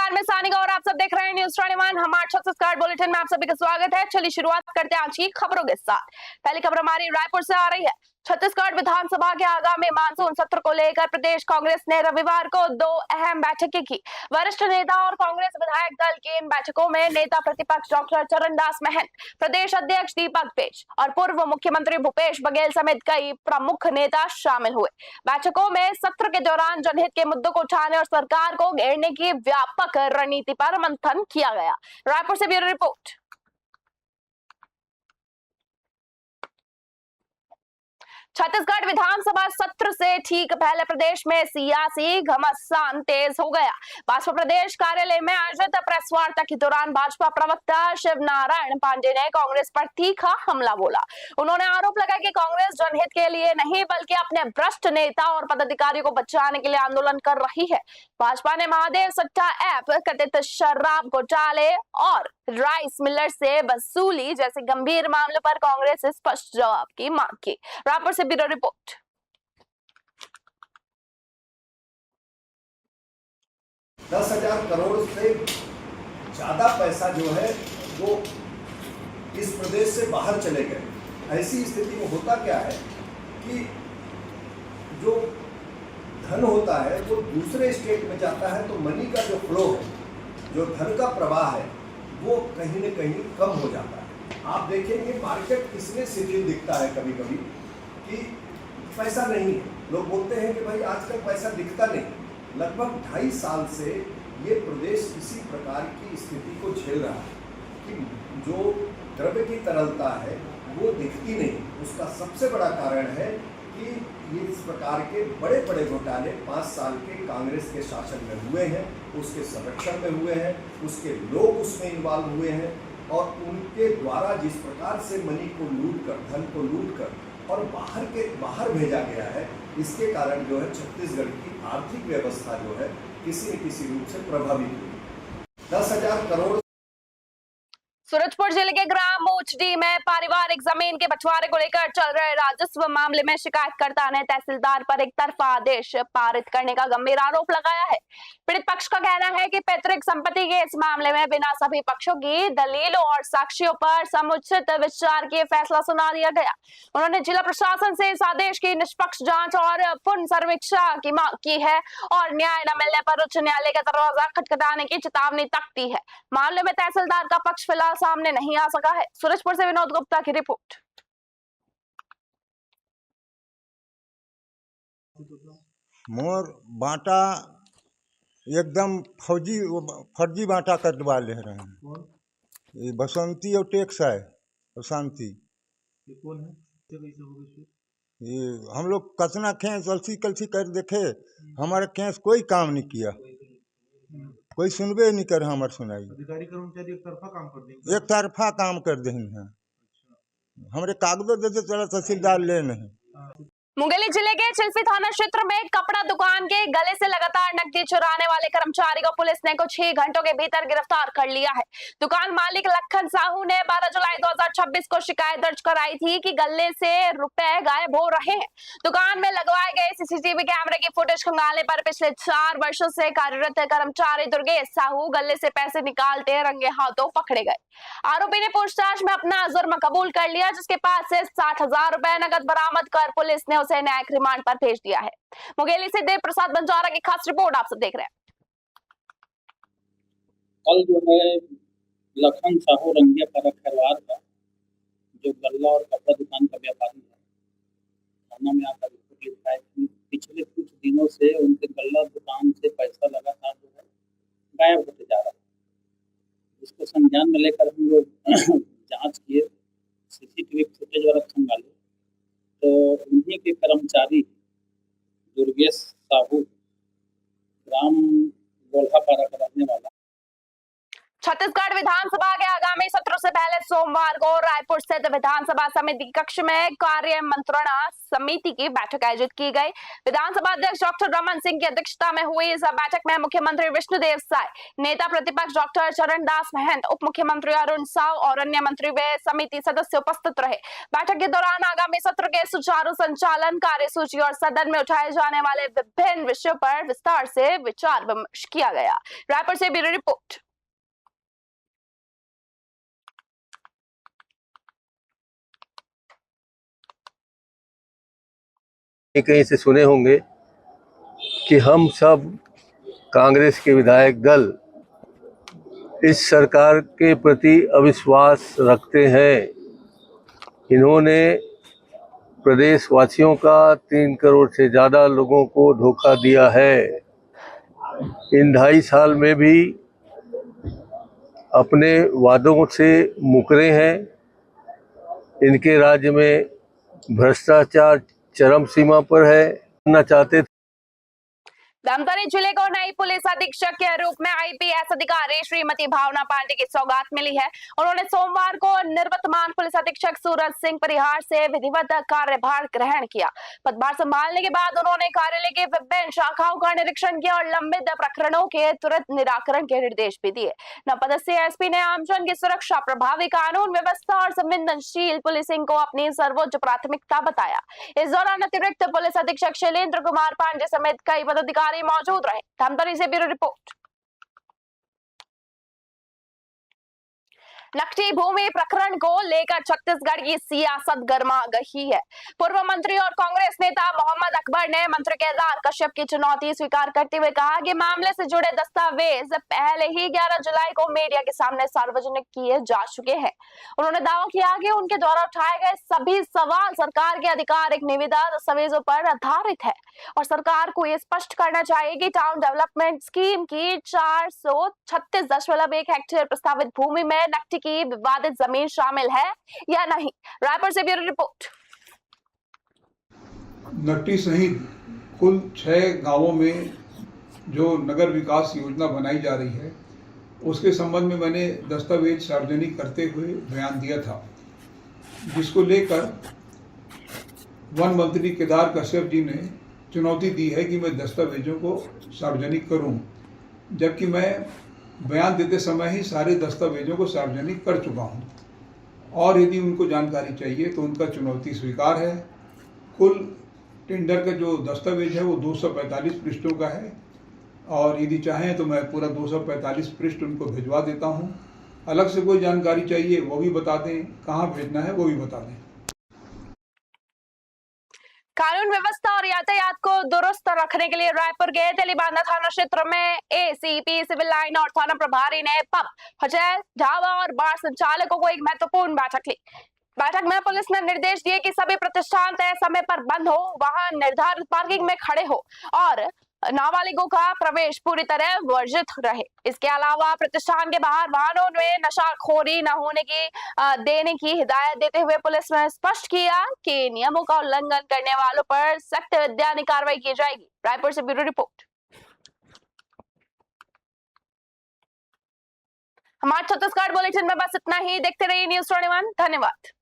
नमस्कार, मैं सानिका और आप सब देख रहे हैं न्यूज़ 21। हमारे छत्तीसगढ़ बुलेटिन में आप सभी का स्वागत है। चलिए शुरुआत करते हैं आज की खबरों के साथ। पहली खबर हमारी रायपुर से आ रही है। छत्तीसगढ़ विधानसभा के आगामी मानसून सत्र को लेकर प्रदेश कांग्रेस ने रविवार को 2 अहम बैठकें की। वरिष्ठ नेता और कांग्रेस विधायक दल की इन बैठकों में नेता प्रतिपक्ष डॉक्टर चरणदास महंत, प्रदेश अध्यक्ष दीपक पेश और पूर्व मुख्यमंत्री भूपेश बघेल समेत कई प्रमुख नेता शामिल हुए। बैठकों में सत्र के दौरान जनहित के मुद्दों को उठाने और सरकार को घेरने की व्यापक रणनीति पर मंथन किया गया। रायपुर से ब्यूरो रिपोर्ट। छत्तीसगढ़ विधानसभा सत्र से ठीक पहले प्रदेश में सियासी घमासान तेज हो गया। भाजपा प्रदेश कार्यालय में आयोजित प्रेस वार्ता के दौरान भाजपा प्रवक्ता शिव नारायण पांडे ने कांग्रेस पर तीखा हमला बोला। उन्होंने आरोप लगाया कि कांग्रेस जनहित के लिए नहीं बल्कि अपने भ्रष्ट नेता और पदाधिकारियों को बचाने के लिए आंदोलन कर रही है। भाजपा ने महादेव सट्टा ऐप, कथित शराब घोटाले और राइस मिलर से वसूली जैसे गंभीर मामलों पर कांग्रेस से स्पष्ट जवाब की मांग की। रायपुर से ब्यूरो रिपोर्ट। 10,000 करोड़ से ज्यादा पैसा जो है वो इस प्रदेश से बाहर चले गए। ऐसी स्थिति में होता क्या है कि जो धन होता है वो दूसरे स्टेट में जाता है, तो मनी का जो फ्लो है, जो धन का प्रवाह है, वो कहीं न कहीं कम हो जाता है। आप देखेंगे मार्केट इसमें शिथिल दिखता है कभी कभी कि पैसा नहीं है। लोग बोलते हैं कि भाई आजकल पैसा दिखता नहीं। लगभग 2.5 साल से ये प्रदेश इसी प्रकार की स्थिति को झेल रहा है कि जो द्रव्य की तरलता है वो दिखती नहीं। उसका सबसे बड़ा कारण है कि ये इस प्रकार के बड़े बड़े घोटाले 5 साल के कांग्रेस के शासन में हुए हैं, उसके संरक्षण में हुए हैं, उसके लोग उसमें इन्वॉल्व हुए हैं और उनके द्वारा जिस प्रकार से मनी को लूट कर, धन को लूट कर और बाहर भेजा गया है, इसके कारण जो है छत्तीसगढ़ की आर्थिक व्यवस्था जो है किसी न किसी रूप से प्रभावित हुई। 10,000 करोड़। सूरजपुर जिले के ग्राम मोचडी में पारिवारिक जमीन के बंटवारे को लेकर चल रहे राजस्व मामले में शिकायतकर्ता ने तहसीलदार पर एक तरफा आदेश पारित करने का गंभीर आरोप लगाया है। पीड़ित पक्ष का कहना है कि पैतृक संपत्ति के इस मामले में बिना सभी पक्षों की दलीलों और साक्ष्यों पर समुचित विचार किए फैसला सुना दिया गया। उन्होंने जिला प्रशासन से इस आदेश की निष्पक्ष जांच और पुनर्समीक्षा की मांग की है और न्याय न मिलने पर उच्च न्यायालय का दरवाजा खटखटाने की चेतावनी तक दी है। मामले में तहसीलदार का पक्ष फिलहाल सामने नहीं आ सका है। सूरजपुर से विनोद गुप्ता की रिपोर्ट। मोर बांटा एकदम फर्जी बांटा कटवा ले रहे हैं। ये बसंती और टैक्स है और शांति। ये कौन है? ये हम लोग कचना खेस अलसी कलसी कर देखे, हमारे खेस कोई काम नहीं किया, कोई सुनबे नहीं कर हमारे सुनाई। अधिकारी कर्मचारी एक तरफा काम कर देंगे। एक तरफा काम कर दें हैं। हमारे कागजों दे चला तहसीलदार ले नहीं। मुंगेली जिले के चिल्फी थाना क्षेत्र में कपड़ा दुकान के गले से लगातार नकदी चुराने वाले कर्मचारी को पुलिस ने कुछ ही घंटों के भीतर गिरफ्तार कर लिया है। दुकान मालिक लखन साहू ने 12 जुलाई 2026 को शिकायत दर्ज कराई थी कि गले से रुपए गायब हो रहे हैं। दुकान में लगवाए गए सीसीटीवी कैमरे की फुटेज खंगालने पर पिछले 4 वर्षों से कार्यरत कर्मचारी दुर्गेश साहू गले से पैसे निकालते रंगे हाथों पकड़े गए। आरोपी ने पूछताछ में अपना जुर्म कबूल कर लिया, जिसके पास से 60,000 रुपए नकद बरामद कर पुलिस ने उसे न्यायिक रिमांड पर भेज दिया है। मुंगेली से देव प्रसाद बंजारा की खास रिपोर्ट आप सब देख रहे हैं। कल जो है लखन साहू रंगिया खरवार का जो गल्ला और कपड़ा दुकान का व्यापारी है, थाना में आकर रिपोर्ट लिखा है कि पिछले कुछ दिनों से उनके गल्ला दुकान से पैसा लगातार जो है गायब होते जा रहा है। इसको संज्ञान में लेकर हम लोग जांच किए, सीसीटीवी फुटेज वगैरह खंगाले, तो उन्हीं के कर्मचारी दुर्गेश साहू ग्राम गोल्हापारा का रहने वाला छत्तीसगढ़ विधानसभा के आगामी सत्र से पहले सोमवार को रायपुर स्थित विधानसभा समिति कक्ष में कार्य मंत्रणा समिति की बैठक आयोजित की गई। विधानसभा अध्यक्ष डॉक्टर रमन सिंह की अध्यक्षता में हुई इस बैठक में मुख्यमंत्री विष्णुदेव साय, नेता प्रतिपक्ष डॉक्टर चरणदास महंत, उप मुख्यमंत्री अरुण साव और अन्य मंत्री व समिति सदस्य उपस्थित रहे। बैठक के दौरान आगामी सत्र के सुचारू संचालन, कार्यसूची और सदन में उठाए जाने वाले विभिन्न विषयों पर विस्तार से विचार विमर्श किया गया। रायपुर से ब्यूरो रिपोर्ट। कहीं से सुने होंगे कि हम सब कांग्रेस के विधायक दल इस सरकार के प्रति अविश्वास रखते हैं। इन्होंने प्रदेशवासियों का 3 करोड़ से ज़्यादा लोगों को धोखा दिया है। इन 2.5 साल में भी अपने वादों से मुकरे हैं। इनके राज्य में भ्रष्टाचार चरम सीमा पर है। करना चाहते थे। धमतरी जिले को नई पुलिस अधीक्षक के रूप में आईपीएस अधिकारी श्रीमती भावना पांडे की सौगात मिली है। उन्होंने सोमवार को निवर्तमान पुलिस अधीक्षक सूरज सिंह परिहार से विधिवत कार्यभार ग्रहण किया। पदभार संभालने के बाद उन्होंने कार्यालय के विभिन्न शाखाओं का निरीक्षण किया और लंबित प्रकरणों के तुरंत निराकरण के निर्देश भी दिए। नवपदस्थ एसपी ने आमजन की सुरक्षा, प्रभावी कानून व्यवस्था और संवेदनशील पुलिसिंग को अपनी सर्वोच्च प्राथमिकता बताया। इस दौरान अतिरिक्त पुलिस अधीक्षक शैलेंद्र कुमार पांडे समेत कई पदाधिकारी मौजूद रहे। धमतरी से ब्यूरो रिपोर्ट। नकटी भूमि प्रकरण को लेकर छत्तीसगढ़ की सियासत गर्मा गई है। पूर्व मंत्री और कांग्रेस नेता मोहम्मद अकबर ने मंत्री केदार कश्यप की चुनौती स्वीकार करते हुए कहा कि मामले से जुड़े दस्तावेज पहले ही 11 जुलाई को मीडिया के सामने सार्वजनिक किए जा चुके हैं। उन्होंने दावा किया कि उनके द्वारा उठाए गए सभी सवाल सरकार के आधिकारिक निविदा दस्तावेजों पर आधारित है और सरकार को ये स्पष्ट करना चाहिए कि टाउन डेवलपमेंट स्कीम की 436.1 हेक्टेयर प्रस्तावित भूमि में नकटी की विवादित जमीन शामिल है या नहीं। रायपुर से ब्यूरो रिपोर्ट। नकटी सहित कुल 6 गांवों में जो नगर विकास योजना बनाई जा रही है उसके संबंध में मैंने दस्तावेज सार्वजनिक करते हुए बयान दिया था, जिसको लेकर वन मंत्री केदार कश्यप जी ने चुनौती दी है कि मैं दस्तावेजों को सार्वजनिक करूं, जबकि मैं बयान देते समय ही सारे दस्तावेजों को सार्वजनिक कर चुका हूं। और यदि उनको जानकारी चाहिए तो उनका चुनौती स्वीकार है। कुल टेंडर का जो दस्तावेज है वो 245 पृष्ठों का है और यदि चाहें तो मैं पूरा 245 पृष्ठ उनको भिजवा देता हूं। अलग से कोई जानकारी चाहिए वो भी बता दें, कहाँ भेजना है वो भी बता दें। कानून व्यवस्था और यातायात को दुरुस्त रखने के लिए रायपुर के तेलीबांधा थाना क्षेत्र में एसीपी सिविल लाइन और थाना प्रभारी ने पब, होटल, ढाबा और बार संचालकों को एक महत्वपूर्ण बैठक ली। बैठक में पुलिस ने निर्देश दिए कि सभी प्रतिष्ठान तय समय पर बंद हो, वाहन निर्धारित पार्किंग में खड़े हो और नाबालिगों का प्रवेश पूरी तरह वर्जित रहे। इसके अलावा प्रतिष्ठान के बाहर वाहनों में नशाखोरी न होने की देने की हिदायत देते हुए पुलिस ने स्पष्ट किया कि नियमों का उल्लंघन करने वालों पर सख्त विधानिक कार्रवाई की जाएगी। रायपुर से ब्यूरो रिपोर्ट। हमारे छत्तीसगढ़ बुलेटिन में बस इतना ही। देखते रहिए न्यूज़ 21। धन्यवाद।